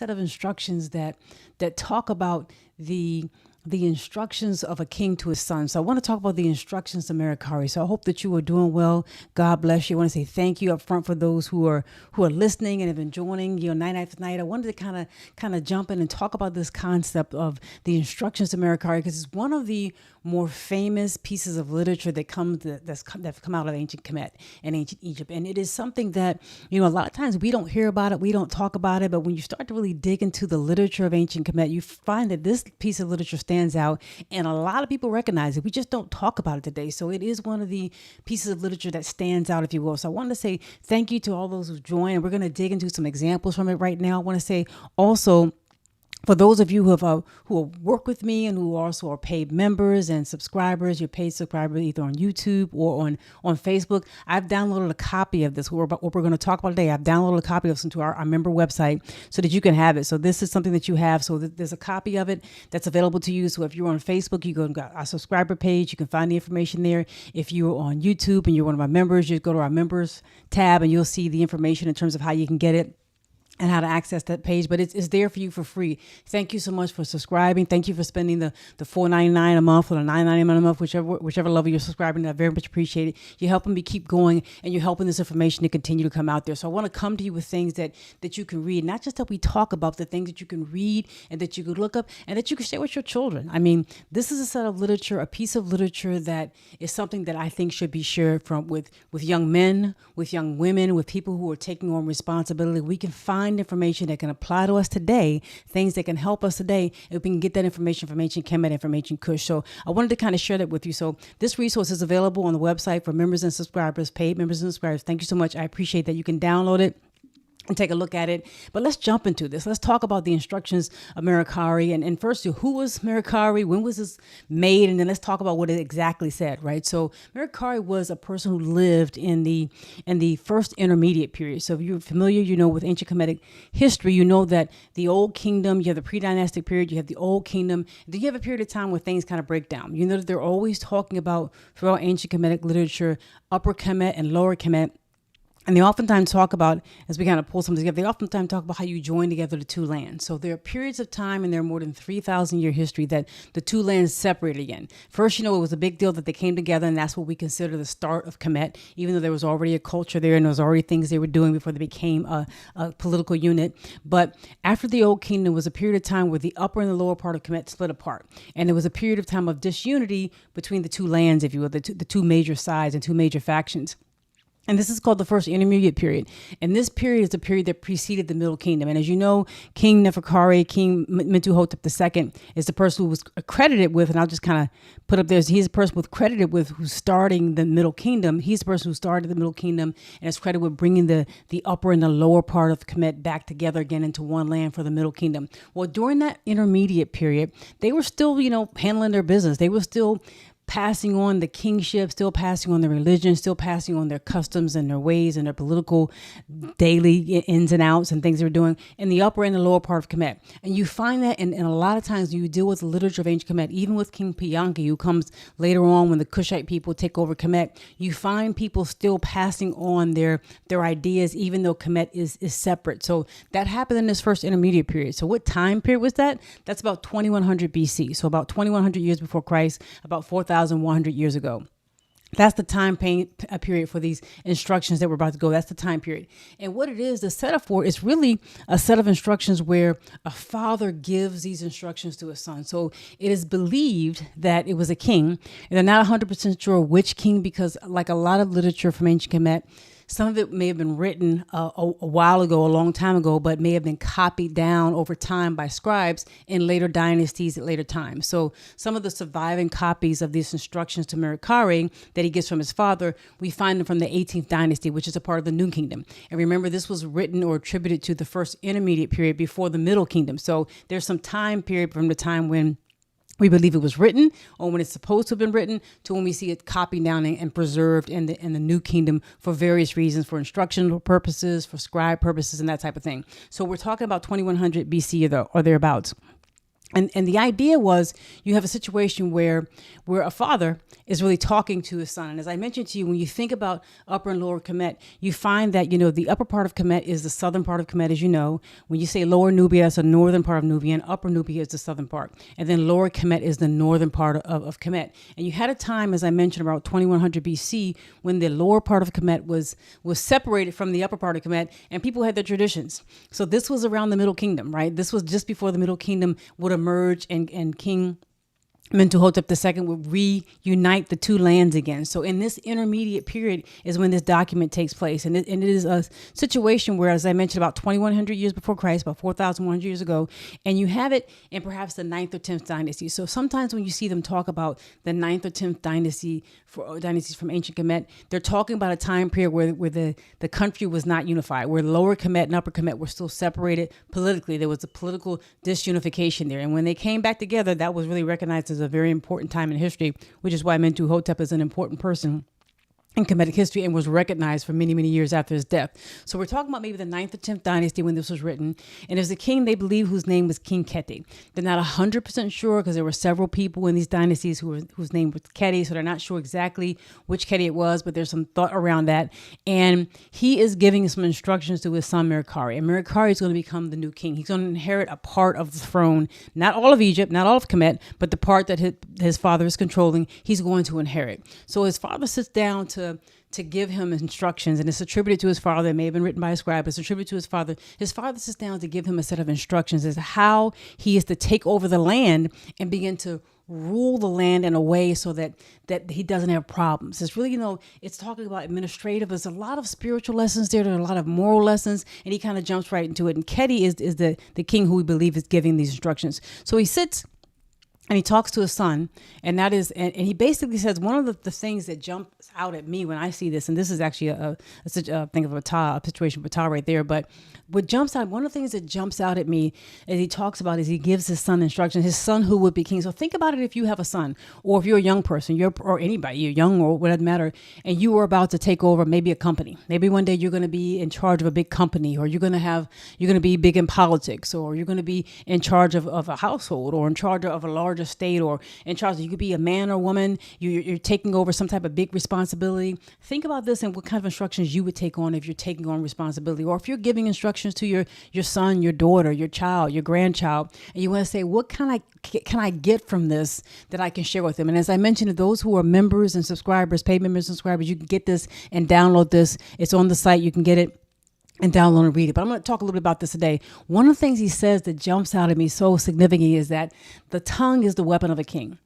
set of instructions that talk about the instructions of a king to his son. So I want to talk about the instructions to Merikare. So I hope that you are doing well. God bless you. I want to say thank you up front for those who are listening and have been joining, night after night. I wanted to kind of jump in and talk about this concept of the instructions to Merikare, because it's one of the more famous pieces of literature that that's come out of ancient Kemet and ancient Egypt. And it is something that, a lot of times we don't hear about it, we don't talk about it, but when you start to really dig into the literature of ancient Kemet, you find that this piece of literature stands out and a lot of people recognize it. We just don't talk about it today. So it is one of the pieces of literature that stands out, if you will. So I wanted to say thank you to all those who've joined, and we're going to dig into some examples from it right now. I want to say also, for those of you who work with me and who also are paid members and subscribers, you're paid subscribers either on YouTube or on Facebook, I've downloaded a copy of this. What we're going to talk about today, I've downloaded a copy of this into our member website so that you can have it. So this is something that you have. So there's a copy of it that's available to you. So if you're on Facebook, you go to our subscriber page. You can find the information there. If you're on YouTube and you're one of our members, you go to our members tab and you'll see the information in terms of how you can get it and how to access that page, but it's there for you for free. Thank you so much for subscribing. Thank you for spending the $4.99 a month or the $9.99 a month, whichever level you're subscribing to. I very much appreciate it. You're helping me keep going, and you're helping this information to continue to come out there. So I want to come to you with things that you can read, not just that we talk about, the things that you can read and that you could look up and that you can share with your children. I mean, this is a set of literature, a piece of literature that is something that I think should be shared with young men, with young women, with people who are taking on responsibility. We can find information that can apply to us today, things that can help us today, if we can get that information from ancient Kemet and from ancient Kush. So I wanted to kind of share that with you. So this resource is available on the website for members and subscribers, paid members and subscribers. Thank you so much. I appreciate that. You can download it and take a look at it. But let's jump into this. Let's talk about the instructions of Merikare. And first, who was Merikare? When was this made? And then let's talk about what it exactly said, right? So Merikare was a person who lived in the first intermediate period. So if you're familiar, with ancient Kemetic history, you know that the Old Kingdom, you have the pre-dynastic period, you have the Old Kingdom, then you have a period of time where things kind of break down. You know that they're always talking about, throughout ancient Kemetic literature, Upper Kemet and Lower Kemet. And they oftentimes talk about, as we kind of pull something together, they oftentimes talk about how you join together the two lands. So there are periods of time in their more than 3,000 year history that the two lands separate again. First, it was a big deal that they came together, and that's what we consider the start of Kemet, even though there was already a culture there and there was already things they were doing before they became a political unit. But after the Old Kingdom was a period of time where the upper and the lower part of Kemet split apart. And there was a period of time of disunity between the two lands, if you will, the two major sides and two major factions. And this is called the first intermediate period. And this period is the period that preceded the Middle Kingdom. And as you know, King Neferkare, King Mentuhotep II is the person who was credited with, and I'll just kind of put up there, he's the person credited with who's starting the Middle Kingdom. He's the person who started the Middle Kingdom and is credited with bringing the upper and the lower part of Kemet back together again into one land for the Middle Kingdom. Well, during that intermediate period, they were still, handling their business. They were still passing on the kingship, still passing on their religion, still passing on their customs and their ways and their political daily ins and outs and things they were doing in the upper and the lower part of Kemet. And you find that in a lot of times you deal with the literature of ancient Kemet, even with King Pianki, who comes later on when the Kushite people take over Kemet, you find people still passing on their ideas, even though Kemet is separate. So that happened in this first intermediate period. So what time period was that? That's about 2100 BC. So about 2100 years before Christ, about 4,100 years ago. That's the time period for these instructions that we're about to go. That's the time period. And what it is, the setup for is really a set of instructions where a father gives these instructions to his son. So it is believed that it was a king. And they're not 100% sure which king, because like a lot of literature from ancient Kemet, some of it may have been written a while ago, a long time ago, but may have been copied down over time by scribes in later dynasties at later times. So some of the surviving copies of these instructions to Merikare that he gets from his father, we find them from the 18th dynasty, which is a part of the New Kingdom. And remember, this was written or attributed to the first intermediate period before the Middle Kingdom. So there's some time period from the time when we believe it was written, or when it's supposed to have been written, to when we see it copied down and preserved in the New Kingdom for various reasons, for instructional purposes, for scribe purposes, and that type of thing. So we're talking about 2100 BC or thereabouts. And the idea was you have a situation where a father is really talking to his son. And as I mentioned to you, when you think about Upper and Lower Kemet, you find that, the upper part of Kemet is the southern part of Kemet, as you know. When you say Lower Nubia, that's the northern part of Nubia, and Upper Nubia is the southern part. And then Lower Kemet is the northern part of Kemet. And you had a time, as I mentioned, about 2100 BC, when the lower part of Kemet was separated from the upper part of Kemet, and people had their traditions. So this was around the Middle Kingdom, right? This was just before the Middle Kingdom would emerge, and King Mentuhotep II would reunite the two lands again. So in this intermediate period is when this document takes place. And it is a situation where, as I mentioned, about 2,100 years before Christ, about 4,100 years ago, and you have it in perhaps the 9th or 10th dynasty. So sometimes when you see them talk about the 9th or 10th dynasty, dynasties from ancient Kemet, they're talking about a time period where the country was not unified, where Lower Kemet and Upper Kemet were still separated politically. There was a political disunification there. And when they came back together, that was really recognized as a very important time in history, which is why Mentuhotep is an important person in Kemetic history and was recognized for many, many years after his death. So we're talking about maybe the 9th or 10th dynasty when this was written. And there's a king they believe whose name was King Keti. They're not 100% sure because there were several people in these dynasties whose name was Keti. So they're not sure exactly which Keti it was, but there's some thought around that. And he is giving some instructions to his son Merikare. And Merikare is going to become the new king. He's going to inherit a part of the throne, not all of Egypt, not all of Kemet, but the part that his father is controlling, he's going to inherit. So his father sits down to give him instructions, and it's attributed to his father. It may have been written by a scribe, but it's attributed to his father. His father sits down to give him a set of instructions as to how he is to take over the land and begin to rule the land in a way so that he doesn't have problems. It's really, it's talking about administrative. There's a lot of spiritual lessons there. There are a lot of moral lessons, and he kind of jumps right into it. And Keti is the king who we believe is giving these instructions. So he sits and he talks to his son, and that is, and he basically says, one of the things that jumps out at me when I see this, and this is actually a thing of a situation of a right there, but one of the things that jumps out at me as he talks about is he gives his son instructions, his son who would be king. So think about it if you have a son, or if you're a young person, or anybody, you're young or whatever matter, and you are about to take over maybe a company. Maybe one day you're going to be in charge of a big company, or you're going to be big in politics, or you're going to be in charge of a household, or in charge of a large estate, or in charge of, you could be a man or woman, you're taking over some type of big responsibility. Think about this and what kind of instructions you would take on if you're taking on responsibility, or if you're giving instructions to your son, your daughter, your child, your grandchild, and you want to say, what can I get from this that I can share with them? And as I mentioned, those who are members and subscribers, paid members and subscribers, you can get this and download this. It's on the site. You can get it and download and read it. But I'm going to talk a little bit about this today. One of the things he says that jumps out at me so significantly is that the tongue is the weapon of a king.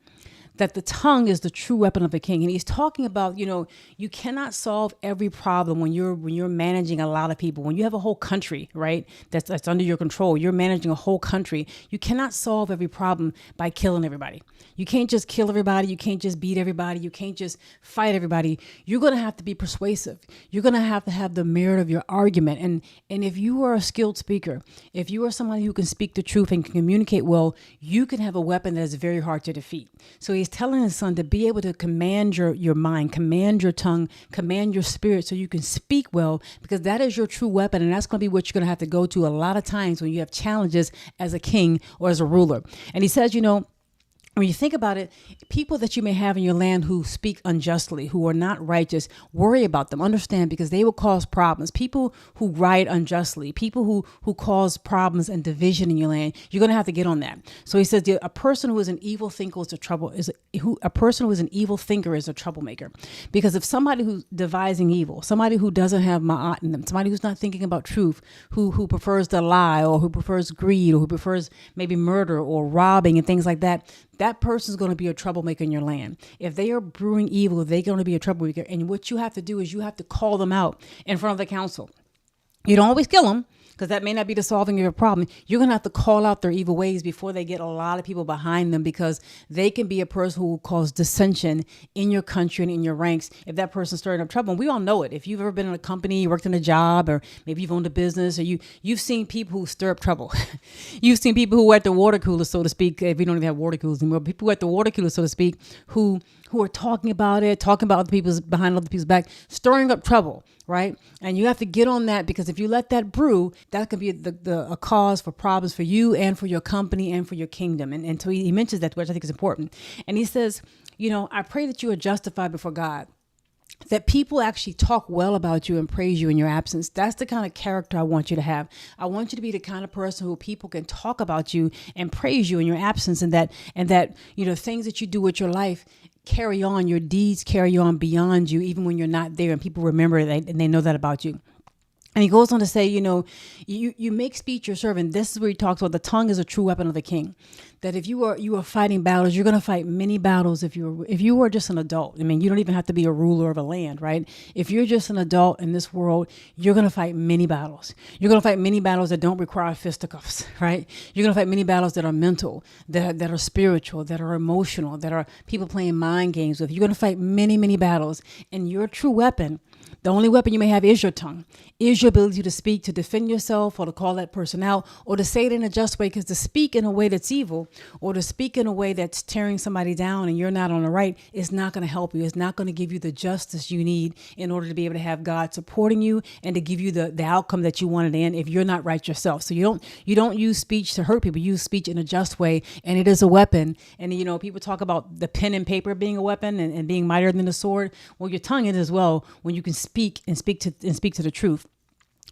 That the tongue is the true weapon of a king. And he's talking about, you cannot solve every problem when you're managing a lot of people. When you have a whole country, right, that's under your control, you're managing a whole country. You cannot solve every problem by killing everybody. You can't just kill everybody. You can't just beat everybody. You can't just fight everybody. You're going to have to be persuasive. You're going to have the merit of your argument. And if you are a skilled speaker, if you are somebody who can speak the truth and can communicate well, you can have a weapon that is very hard to defeat. So he's telling his son to be able to command your mind, command your tongue, command your spirit so you can speak well, because that is your true weapon. And that's going to be what you're going to have to go to a lot of times when you have challenges as a king or as a ruler. And he says, when you think about it, people that you may have in your land who speak unjustly, who are not righteous, worry about them, understand, because they will cause problems. People who write unjustly, people who cause problems and division in your land, you're going to have to get on that. So he says a person who is an evil thinker a person who is an evil thinker is a troublemaker. Because if somebody who's devising evil, somebody who doesn't have ma'at in them, somebody who's not thinking about truth, who prefers to lie, or who prefers greed, or who prefers maybe murder or robbing and things like that, that person's going to be a troublemaker in your land. If they are brewing evil, they're going to be a troublemaker. And what you have to do is you have to call them out in front of the council. You don't always kill them, because that may not be the solving of your problem. You're going to have to call out their evil ways before they get a lot of people behind them, because they can be a person who will cause dissension in your country and in your ranks if that person's stirring up trouble. And we all know it. If you've ever been in a company, you worked in a job, or maybe you've owned a business, or you've seen people who stir up trouble. You've seen people who are at the water cooler, so to speak, if we don't even have water coolers anymore, people who are at the water cooler, so to speak, who who are talking about it, talking about other people's behind other people's back, stirring up trouble, right? And you have to get on that, because if you let that brew, that could be a cause for problems for you and for your company and for your kingdom. And so he mentions that, which I think is important. And he says, I pray that you are justified before God, that people actually talk well about you and praise you in your absence. That's the kind of character I want you to have. I want you to be the kind of person who people can talk about you and praise you in your absence, and that things that you do with your life carry on, your deeds carry on beyond you, even when you're not there, and people remember that and they know that about you. And he goes on to say, you make speech your servant. This is where he talks about the tongue is a true weapon of the king. That if you are fighting battles, you're going to fight many battles. If you are just an adult, you don't even have to be a ruler of a land, right? If you're just an adult in this world, you're going to fight many battles. You're going to fight many battles that don't require fisticuffs, right? You're going to fight many battles that are mental, that are spiritual, that are emotional, that are people playing mind games with. You're going to fight many, many battles, and your true weapon, the only weapon you may have, is your tongue, is your ability to speak, to defend yourself, or to call that person out, or to say it in a just way. Because to speak in a way that's evil, or to speak in a way that's tearing somebody down and you're not on the right, is not going to help you. It's not going to give you the justice you need in order to be able to have God supporting you and to give you the outcome that you wanted in, if you're not right yourself. So you don't use speech to hurt people. You use speech in a just way, and it is a weapon. And people talk about the pen and paper being a weapon and being mightier than the sword. Well, your tongue is as well, when you can speak to the truth,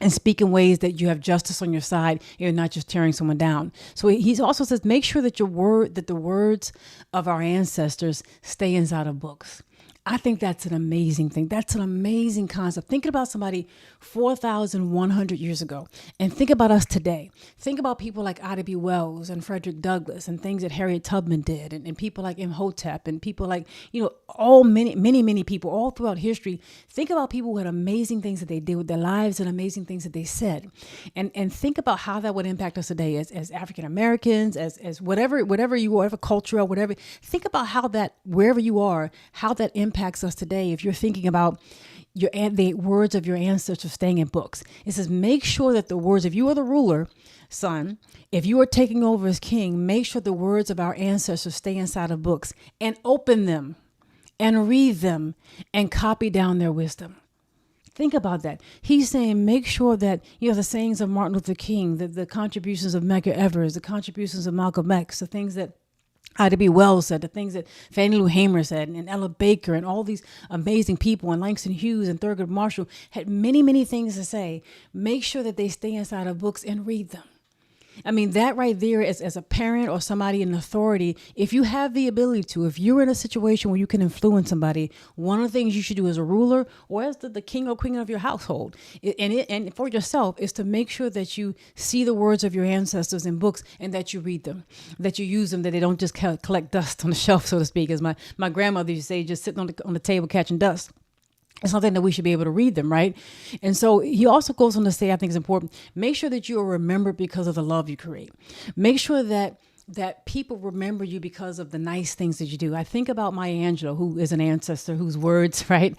and speak in ways that you have justice on your side. You're not just tearing someone down. So he also says, make sure that the words of our ancestors stay inside of books. I think that's an amazing thing. That's an amazing concept. Thinking about somebody 4,100 years ago, and think about us today. Think about people like Ida B. Wells and Frederick Douglass, and things that Harriet Tubman did, and people like Imhotep, and people like, many people all throughout history. Think about people who had amazing things that they did with their lives and amazing things that they said. And think about how that would impact us today as African Americans, as whatever you are, whatever culture or whatever. Think about how that, wherever you are, how that impacts us today. If you're thinking about the words of your ancestors staying in books, it says, make sure that the words, if you are the ruler, son, if you are taking over as king, make sure the words of our ancestors stay inside of books, and open them and read them and copy down their wisdom. Think about that. He's saying, make sure that, the sayings of Martin Luther King, the contributions of Medgar Evers, the contributions of Malcolm X, the things that Ida B. Wells said, the things that Fannie Lou Hamer said, and Ella Baker, and all these amazing people, and Langston Hughes and Thurgood Marshall had many, many things to say. Make sure that they stay inside of books and read them. That right there, as a parent or somebody in authority, if you have the ability to, if you're in a situation where you can influence somebody, one of the things you should do as a ruler or as the king or queen of your household, and for yourself, is to make sure that you see the words of your ancestors in books, and that you read them, that you use them, that they don't just collect dust on the shelf, so to speak, as my grandmother used to say, just sitting on the table catching dust. It's something that we should be able to read them, right? And so he also goes on to say, I think it's important, make sure that you are remembered because of the love you create. Make sure that people remember you because of the nice things that you do. I think about Maya Angelou, who is an ancestor whose words, right,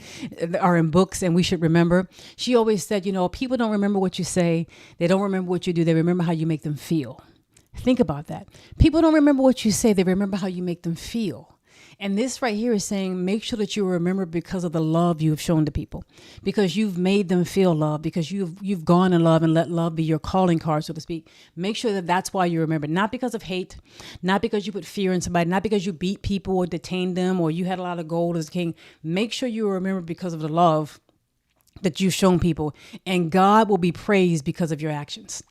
are in books and we should remember. She always said, people don't remember what you say. They don't remember what you do. They remember how you make them feel. Think about that. People don't remember what you say. They remember how you make them feel. And this right here is saying, make sure that you remember because of the love you have shown to people, because you've made them feel love, because you've gone in love and let love be your calling card, so to speak. Make sure that that's why you remember, not because of hate, not because you put fear in somebody, not because you beat people or detained them or you had a lot of gold as a king. Make sure you remember because of the love that you've shown people, and God will be praised because of your actions.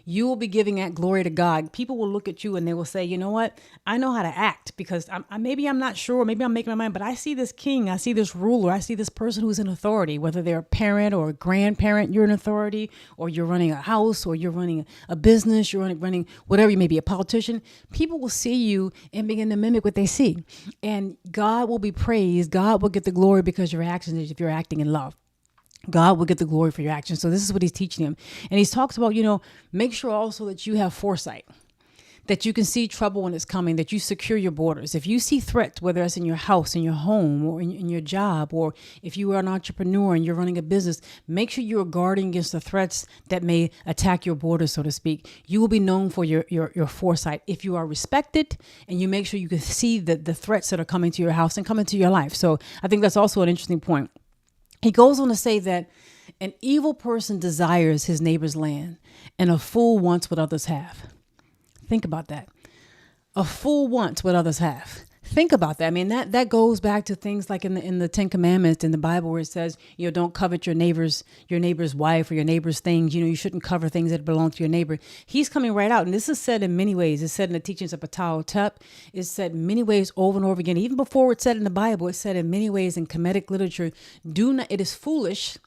You will be giving that glory to God. People will look at you and they will say, you know what? I know how to act because maybe I'm not sure. Maybe I'm making my mind, but I see this king. I see this ruler. I see this person who's in authority, whether they're a parent or a grandparent, you're in authority, or you're running a house, or you're running a business, you're running whatever you may be, a politician. People will see you and begin to mimic what they see. And God will be praised. God will get the glory because your actions, if you're acting in love. God will get the glory for your actions. So this is what he's teaching him. And he talks about, make sure also that you have foresight, that you can see trouble when it's coming, that you secure your borders. If you see threats, whether it's in your house, in your home, or in your job, or if you are an entrepreneur and you're running a business, make sure you're guarding against the threats that may attack your borders, so to speak. You will be known for your foresight. If you are respected and you make sure you can see the threats that are coming to your house and coming to your life. So I think that's also an interesting point. He goes on to say that an evil person desires his neighbor's land, and a fool wants what others have. Think about that. A fool wants what others have. Think about that. I mean, that goes back to things like in the Ten Commandments in the Bible, where it says, don't covet your neighbor's wife or your neighbor's things. You shouldn't cover things that belong to your neighbor. He's coming right out. And this is said in many ways. It's said in the teachings of Patao Tep. It's said in many ways over and over again. Even before it's said in the Bible, it's said in many ways in Kemetic literature. It is foolish.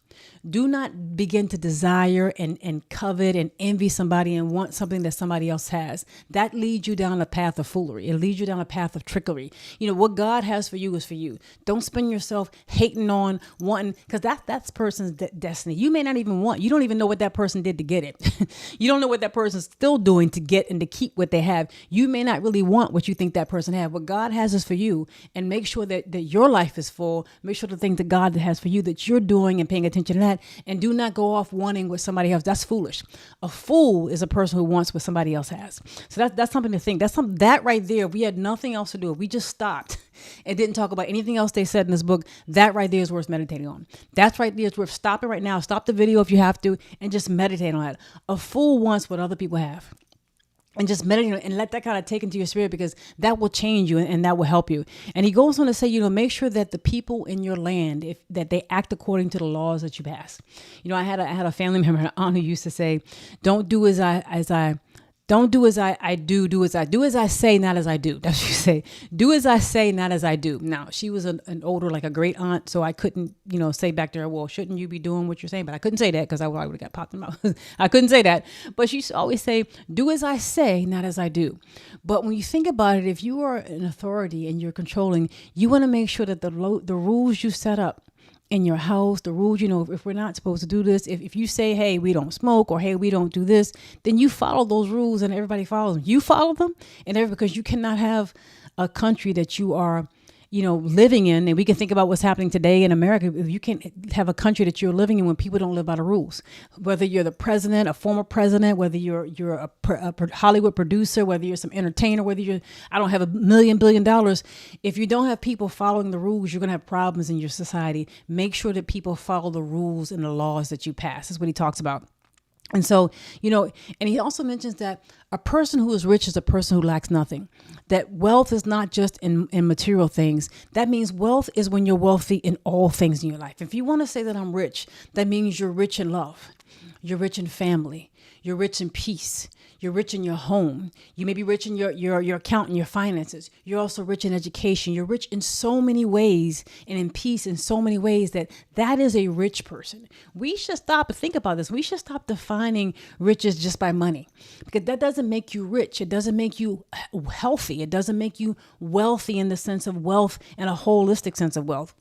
Do not begin to desire and covet and envy somebody and want something that somebody else has. That leads you down a path of foolery. It leads you down a path of trickery. What God has for you is for you. Don't spend yourself hating on wanting, because that's person's destiny. You may not even want. You don't even know what that person did to get it. You don't know what that person's still doing to get and to keep what they have. You may not really want what you think that person has. What God has is for you. And make sure that your life is full. Make sure the things that God has for you that you're doing and paying attention to that. And do not go off wanting what somebody else. That's foolish. A fool is a person who wants what somebody else has. So that's something to think. That right there. If we had nothing else to do, if we just stopped and didn't talk about anything else they said in this book, that right there is worth meditating on. That's right there is worth stopping right now. Stop the video if you have to and just meditate on that. A fool wants what other people have. And just meditate on it and let that kind of take into your spirit, because that will change you and that will help you. And he goes on to say, make sure that the people in your land, that they act according to the laws that you pass. I had a family member, an aunt, who used to say, "Don't do as I Don't do as I do, do as I say, not as I do." That's what you say. Do as I say, not as I do. Now, she was an older, like a great aunt, so I couldn't, say back to her, "Well, shouldn't you be doing what you're saying?" But I couldn't say that because I would have got popped in the mouth. I couldn't say that. But she used to always say, "Do as I say, not as I do." But when you think about it, if you are an authority and you're controlling, you want to make sure that the rules you set up in your house, the rules, if we're not supposed to do this, if you say, "Hey, we don't smoke," or "Hey, we don't do this," then you follow those rules and everybody follows them. You follow them, because you cannot have a country that you are, living in. And we can think about what's happening today in America. You can't have a country that you're living in when people don't live by the rules. Whether you're the president, a former president, whether you're a Hollywood producer, whether you're some entertainer, whether I don't have $1 billion. If you don't have people following the rules, you're going to have problems in your society. Make sure that people follow the rules and the laws that you pass. That's what he talks about. And so, and he also mentions that a person who is rich is a person who lacks nothing. That wealth is not just in material things. That means wealth is when you're wealthy in all things in your life. If you want to say that I'm rich, that means you're rich in love. You're rich in family. You're rich in peace. You're rich in your home. You may be rich in your account and your finances. You're also rich in education. You're rich in so many ways and in peace in so many ways that is a rich person. We should stop and think about this. We should stop defining riches just by money, because that doesn't make you rich. It doesn't make you healthy. It doesn't make you wealthy in the sense of wealth and a holistic sense of wealth.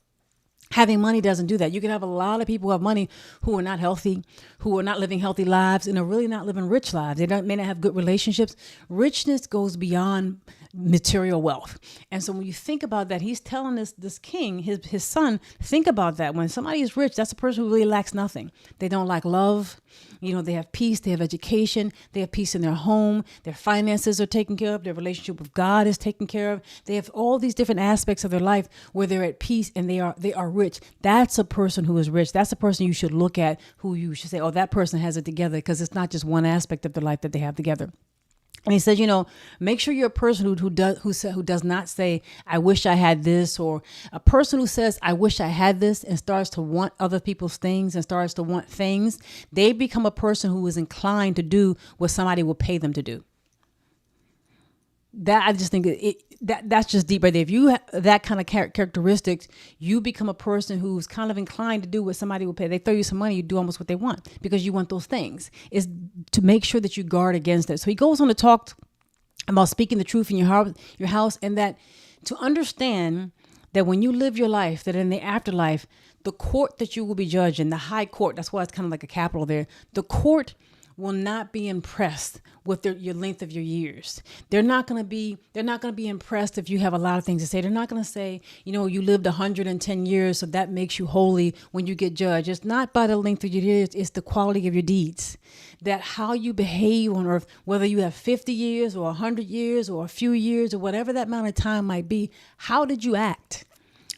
Having money doesn't do that. You can have a lot of people who have money who are not healthy, who are not living healthy lives, and are really not living rich lives. They may not have good relationships. Richness goes beyond material wealth. And so when you think about that, he's telling this king, his son, think about that. When somebody is rich, that's a person who really lacks nothing. They don't lack love. They have peace, they have education, they have peace in their home, their finances are taken care of, their relationship with God is taken care of. They have all these different aspects of their life where they're at peace and they are rich. That's a person who is rich. That's a person you should look at, who you should say, "Oh, that person has it together," because it's not just one aspect of their life that they have together. And he says, make sure you're a person who does not say, "I wish I had this," or a person who says, "I wish I had this," and starts to want other people's things and starts to want things. They become a person who is inclined to do what somebody will pay them to do. That I just think that's just deep right there. If you have that kind of characteristics, you become a person who's kind of inclined to do what somebody will pay. They throw you some money, you do almost what they want because you want those things. Is to make sure that you guard against it. So he goes on to talk about speaking the truth in your house, and that to understand that when you live your life, that in the afterlife, the court that you will be judged in, the high court, that's why it's kind of like a capital there. The court will not be impressed with your length of your years. They're not going to be impressed if you have a lot of things to say. They're not going to say, you lived 110 years, so that makes you holy when you get judged. It's not by the length of your years, it's the quality of your deeds. That how you behave on earth, whether you have 50 years or 100 years or a few years or whatever that amount of time might be, how did you act?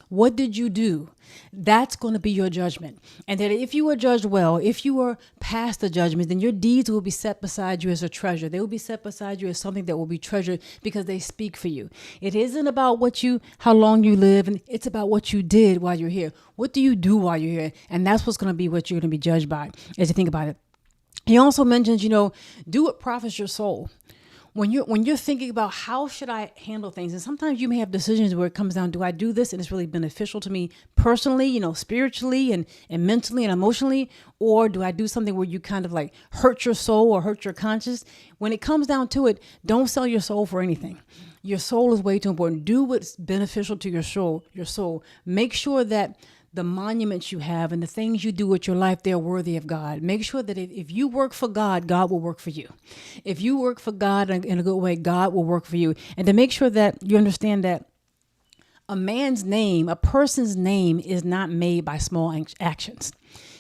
What did you do? That's going to be your judgment. And that if you were judged well, if you were past the judgment, then your deeds will be set beside you as a treasure. They will be set beside you as something that will be treasured because they speak for you. It isn't about how long you live, and it's about what you did while you're here. What do you do while you're here? And that's what's going to be what you're going to be judged by as you think about it. He also mentions, do what profits your soul. When you're thinking about how should I handle things, and sometimes you may have decisions where it comes down, do I do this and it's really beneficial to me personally, spiritually and mentally and emotionally, or do I do something where you kind of like hurt your soul or hurt your conscience? When it comes down to it, don't sell your soul for anything. Your soul is way too important. Do what's beneficial to your soul. Make sure that the monuments you have and the things you do with your life, they're worthy of God. Make sure that if you work for God, God will work for you. If you work for God in a good way, God will work for you. And to make sure that you understand that a person's name is not made by small actions.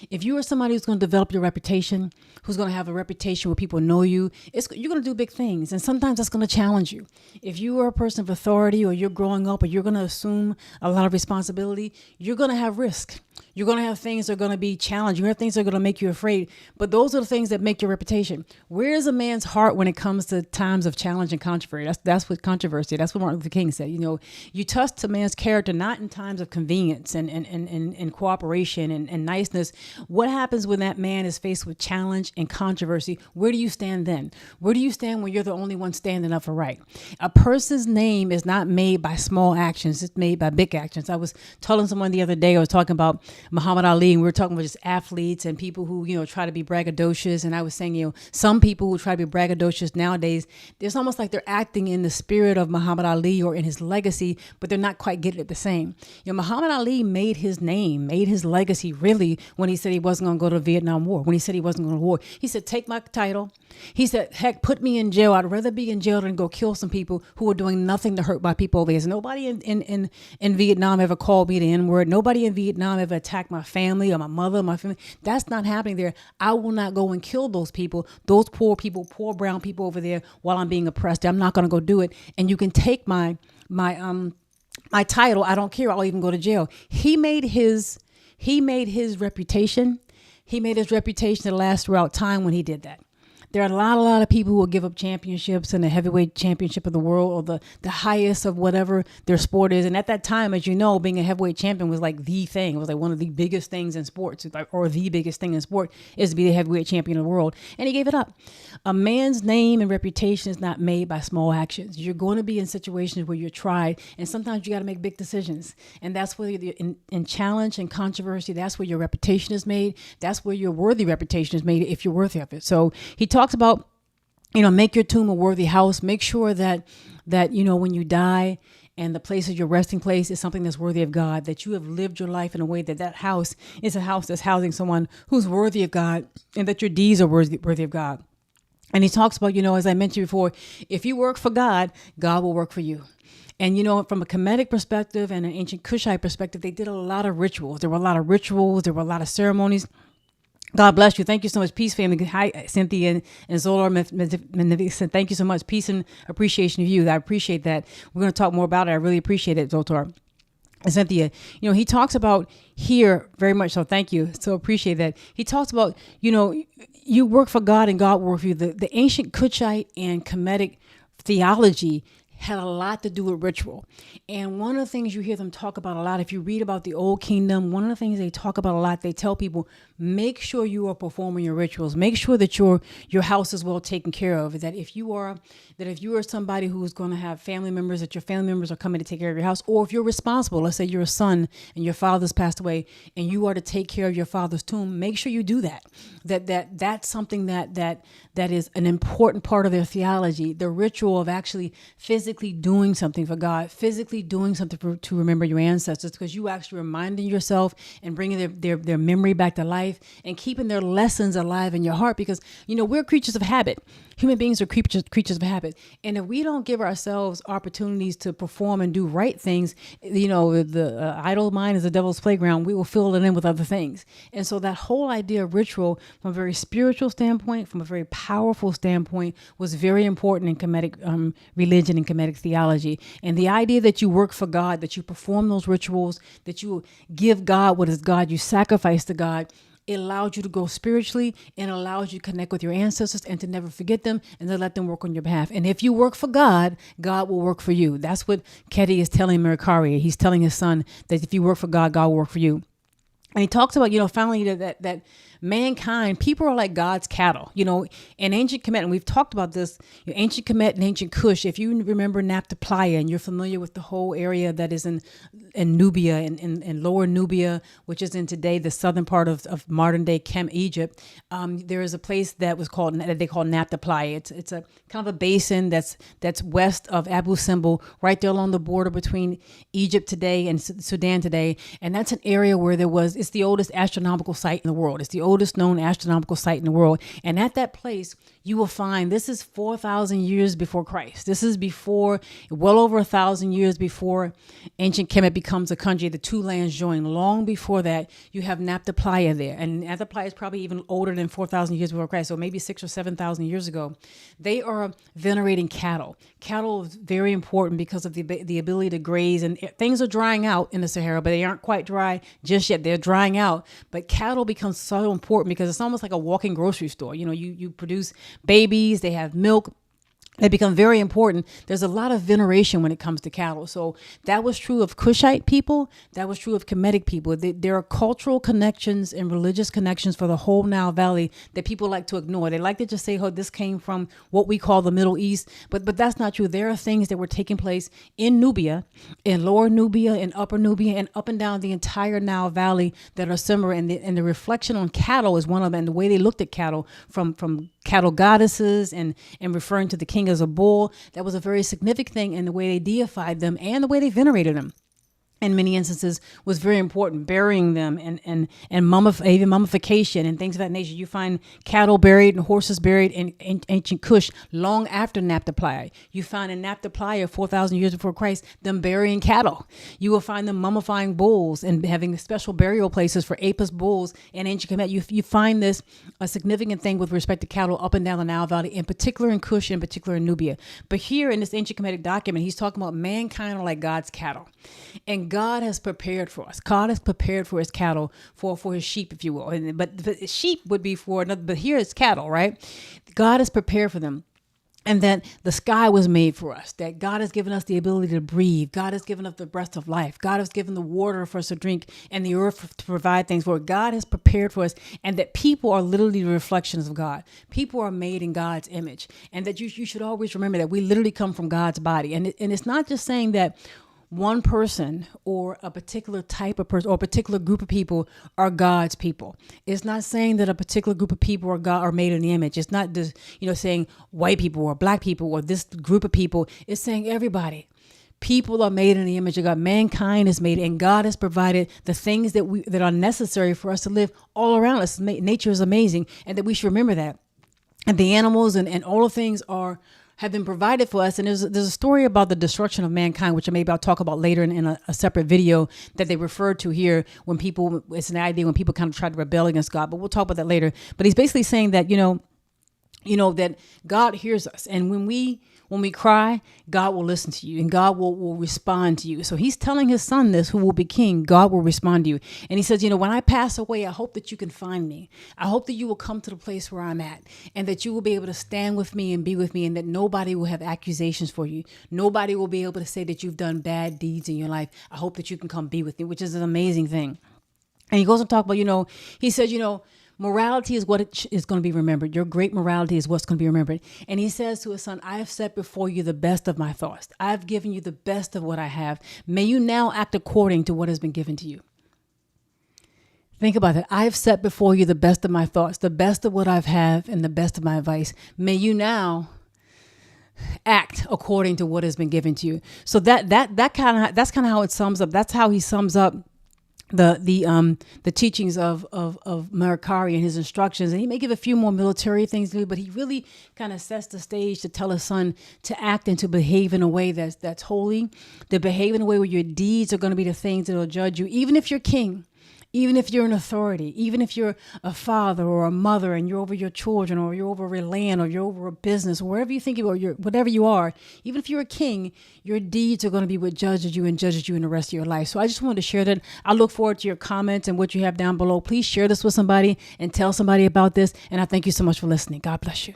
If you are somebody who's going to develop your reputation, who's going to have a reputation where people know you, you're going to do big things. And sometimes that's going to challenge you. If you are a person of authority or you're growing up or you're going to assume a lot of responsibility, you're going to have risk. You're going to have things that are going to be challenging. You're going to have things that are going to make you afraid. But those are the things that make your reputation. Where is a man's heart when it comes to times of challenge and controversy? That's what controversy. That's what Martin Luther King said. You test a man's character not in times of convenience and cooperation and niceness. What happens when that man is faced with challenge and controversy? Where do you stand then? Where do you stand when you're the only one standing up for right? A person's name is not made by small actions. It's made by big actions. I was telling someone the other day, I was talking about Muhammad Ali, and we were talking about just athletes and people who, try to be braggadocious. And I was saying, some people who try to be braggadocious nowadays, it's almost like they're acting in the spirit of Muhammad Ali or in his legacy, but they're not quite getting it the same. Muhammad Ali made his name, made his legacy really when he said he wasn't going to go to the Vietnam War, when he said he wasn't going to war. He said, take my title. He said, heck, put me in jail. I'd rather be in jail than go kill some people who were doing nothing to hurt my people over here. So nobody in Vietnam ever called me the N-word. Nobody in Vietnam ever attacked my family or my mother, my family. That's not happening there. I will not go and kill those people, those poor people, poor brown people over there while I'm being oppressed. I'm not going to go do it. And you can take my title. I don't care. I'll even go to jail. He made his reputation. He made his reputation to last throughout time when he did that. There are a lot of people who will give up championships and the heavyweight championship of the world or the highest of whatever their sport is. And at that time, as you know, being a heavyweight champion was like the thing. It was like one of the biggest things in sports, or the biggest thing in sport is to be the heavyweight champion of the world. And he gave it up. A man's name and reputation is not made by small actions. You're going to be in situations where you're tried, and sometimes you got to make big decisions. And that's where in challenge and controversy, that's where your reputation is made. That's where your worthy reputation is made if you're worthy of it. So he talks about, make your tomb a worthy house. Make sure that when you die and the place of your resting place is something that's worthy of God, that you have lived your life in a way that house is a house that's housing someone who's worthy of God, and that your deeds are worthy of God. And he talks about, as I mentioned before, if you work for God, God will work for you. And, from a Kemetic perspective and an ancient Kushite perspective, they did a lot of rituals. There were a lot of rituals. There were a lot of ceremonies. God bless you. Thank you so much. Peace, family. Hi, Cynthia and Zolar. Thank you so much. Peace and appreciation of you. I appreciate that. We're going to talk more about it. I really appreciate it, Zotar. And Cynthia, he talks about here very much. So thank you. So appreciate that. He talks about, you work for God and God will work for you. The ancient Kushite and Kemetic theology had a lot to do with ritual. And one of the things you hear them talk about a lot, if you read about the Old Kingdom, one of the things they talk about a lot, they tell people, make sure you are performing your rituals. Make sure that your house is well taken care of. That if you are somebody who's going to have family members, that your family members are coming to take care of your house, or if you're responsible, let's say you're a son and your father's passed away and you are to take care of your father's tomb, make sure you do that. That's something that is an important part of their theology, the ritual of actually physically doing something for God, physically doing something to remember your ancestors, because you actually reminding yourself and bringing their memory back to life. life and keeping their lessons alive in your heart, because, we're creatures of habit. Human beings are creatures of habit. And if we don't give ourselves opportunities to perform and do right things, the idle mind is the devil's playground. We will fill it in with other things. And so that whole idea of ritual, from a very spiritual standpoint, from a very powerful standpoint, was very important in Kemetic religion and Kemetic theology. And the idea that you work for God, that you perform those rituals, that you give God what is God, you sacrifice to God, it allows you to grow spiritually and allows you to connect with your ancestors and to never forget them and to let them work on your behalf. And if you work for God, God will work for you. That's what Keti is telling Merikare. He's telling his son that if you work for God, God will work for you. And he talks about, finally that mankind, people are like God's cattle, in ancient Kemet, and we've talked about this, ancient Kemet and ancient Kush. If you remember Nabta Playa and you're familiar with the whole area that is in Nubia, in lower Nubia, which is in today the southern part of modern day Egypt, there is a place that they call Nabta Playa. It's a kind of a basin that's west of Abu Simbel, right there along the border between Egypt today and Sudan today. And that's an area where it's the oldest astronomical site in the world. It's the oldest known astronomical site in the world. And at that place, you will find this is 4,000 years before Christ. This is well over 1,000 years before ancient Kemet becomes a country. The two lands join. Long before that, you have Nabta Playa there. And Nabta Playa is probably even older than 4,000 years before Christ. So maybe 6,000 or 7,000 years ago. They are venerating cattle. Cattle is very important because of the ability to graze. And things are drying out in the Sahara, but they aren't quite dry just yet. They're drying out. But cattle becomes so important because it's almost like a walking grocery store. You produce babies, they have milk. They become very important. There's a lot of veneration when it comes to cattle. So that was true of Kushite people. That was true of Kemetic people. There are cultural connections and religious connections for the whole Nile Valley that people like to ignore. They like to just say, oh, this came from what we call the Middle East. But that's not true. There are things that were taking place in Nubia, in Lower Nubia, in Upper Nubia, and up and down the entire Nile Valley that are similar. And the reflection on cattle is one of them. And the way they looked at cattle from cattle goddesses and referring to the king as a bull, that was a very significant thing in the way they deified them and the way they venerated them. In many instances was very important, burying them and even mummification and things of that nature. You find cattle buried and horses buried in ancient Kush long after Nabta Playa. You find in Nabta Playa 4,000 years before Christ, them burying cattle. You will find them mummifying bulls and having special burial places for Apis bulls in ancient Kemet. You find this a significant thing with respect to cattle up and down the Nile Valley, in particular in Kush, in particular in Nubia. But here in this ancient Kemetic document, he's talking about mankind are like God's cattle. And God has prepared for us. God has prepared for his cattle, for his sheep, if you will. But sheep would be for another, but here it's cattle, right? God has prepared for them. And that the sky was made for us, that God has given us the ability to breathe. God has given us the breath of life. God has given the water for us to drink and the earth to provide things for. God has prepared for us, and that people are literally the reflections of God. People are made in God's image, and that you should always remember that we literally come from God's body. And it's not just saying that one person or a particular type of person or a particular group of people are God's people. It's not saying that a particular group of people are made in the image. It's not just, saying white people or black people or this group of people. It's saying everybody. People are made in the image of God. Mankind is made, and God has provided the things that are necessary for us to live all around us. Nature is amazing, and that we should remember that. And the animals and all the things have been provided for us. And there's a story about the destruction of mankind, which maybe I'll talk about later in a separate video that they referred to here it's an idea when people kind of try to rebel against God, but we'll talk about that later. But he's basically saying that, that God hears us. And when we cry, God will listen to you and God will respond to you. So he's telling his son this, who will be king, God will respond to you. And he says, when I pass away, I hope that you can find me. I hope that you will come to the place where I'm at and that you will be able to stand with me and be with me, and that nobody will have accusations for you. Nobody will be able to say that you've done bad deeds in your life. I hope that you can come be with me, which is an amazing thing. And he goes on to talk about, he says, morality is what is going to be remembered. Your great morality is what's going to be remembered. And he says to his son, I have set before you the best of my thoughts. I have given you the best of what I have. May you now act according to what has been given to you. Think about that. I have set before you the best of my thoughts, the best of what I have, and the best of my advice. May you now act according to what has been given to you. So that's kind of how it sums up. That's how he sums up the teachings of Merikare and his instructions, and he may give a few more military things to do, but he really kind of sets the stage to tell his son to act and to behave in a way that's holy, to behave in a way where your deeds are going to be the things that will judge you, even if you're king. Even if you're an authority, even if you're a father or a mother and you're over your children, or you're over a land, or you're over a business, or wherever you think you are, whatever you are, even if you're a king, your deeds are going to be what judges you and judges you in the rest of your life. So I just wanted to share that. I look forward to your comments and what you have down below. Please share this with somebody and tell somebody about this. And I thank you so much for listening. God bless you.